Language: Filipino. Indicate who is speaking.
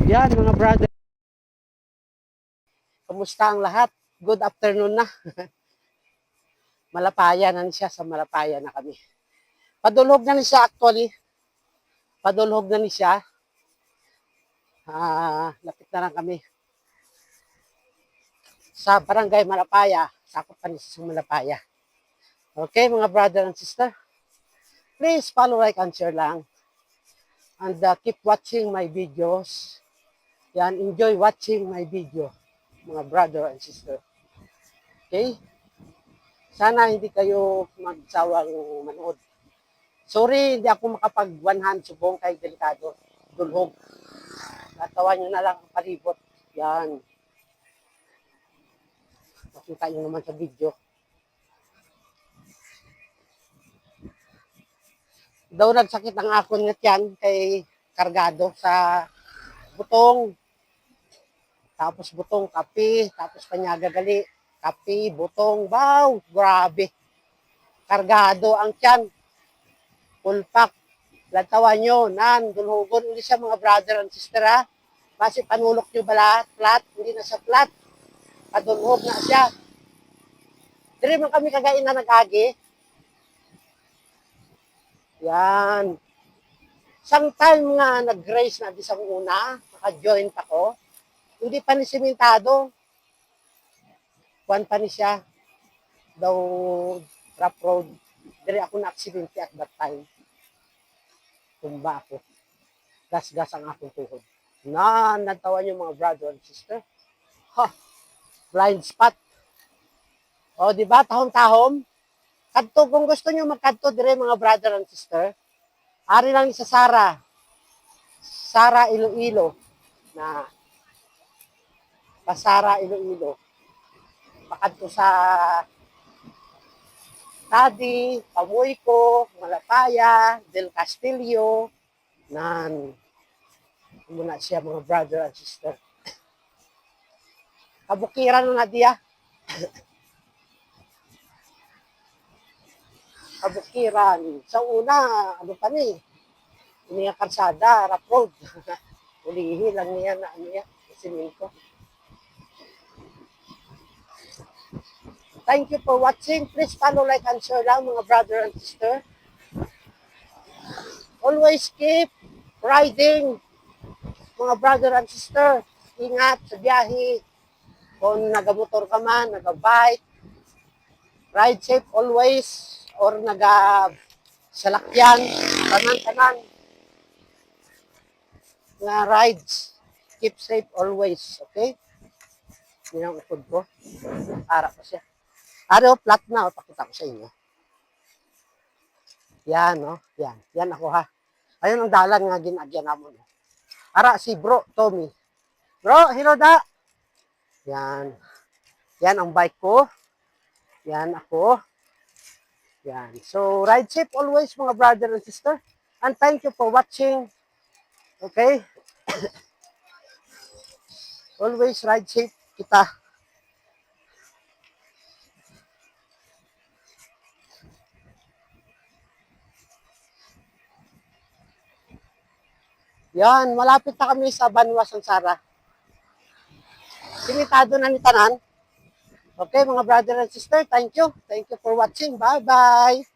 Speaker 1: Yan mga brother, kumusta ang lahat? Good afternoon na. Malapaya na siya, sa Malapaya na kami. Padulhog na ni siya actually. Padulhog na ni siya. Lapit na lang kami. Sa barangay Malapaya. Sakop pa ni sa Malapaya. Okay mga brother and sister. Please follow, like, and share lang. And keep watching my videos. Yan, enjoy watching my video. Mga brother and sister. Okay? Sana hindi kayo magsawang manood. Sorry, hindi ako makapag one hand subong kay delikado. Dulhog. Natawan nyo na lang ang palibot. Yan. Makita nyo naman sa video. Daw nagsakit ang akon nga yan kay kargado sa butong. Tapos butong kape. Tapos panyaga-gali. Kape, butong. Wow, grabe. Kargado ang tiyan. Full pack. Lantawan nyo, nan, dulhugon ulit siya mga brother and sister ha. Kasi panulok nyo bala, flat, hindi na siya flat. Padulhog na siya. Dili man kami kagain na nag-agi. Yan. Isang time nga nag-race na disang una, naka-joint ako, hindi pa ni simentado. Kuwan pa ni siya. Daw rough road. Dili ako na-aksidente at that time. Tumba ako. Gas-gas ang akong tuhod. Natawa niyo mga brother and sister. Ha! Blind spot. O, di ba? Tahom-tahom. Kadto, kung gusto niyo magkadto dire mga brother and sister, ari lang sa Sara. Sara Iloilo. Na Pasara Iloilo. Pakadto sa Tadi, Pamuico, Malapaya, Del Castillo, nan muna siya mga brother and sister. Kabukiran na diya. Kabukiran. Sa una, ano pa ni? Ini nga karsada, rough road. Ulihi lang niya na ano yan, siminto. Thank you for watching. Please follow, like, and share lang mga brother and sister. Always keep riding mga brother and sister. Ingat sa biyahe. Kung nagamotor ka man, nagabike, ride safe always. Or salakyan, tanan-tanan. Nga rides, keep safe always. Okay? Yan ang upod ko. Ara pa siya. Araw, flat na. Pakita ko sa inyo. Yan, no? Yan. Yan ako, ha? Ayun ang dalan nga ginagyan naman. Ara, si bro, Tommy. Bro, hello da. Yan. Yan ang bike ko. Yan ako. Yan. So, ride safe always, mga brother and sister. And thank you for watching. Okay? Always ride safe kita. Yan, malapit na kami sa Banwa, Sansara. Simitado na ni Tanan. Okay, mga brother and sister, thank you. Thank you for watching. Bye-bye.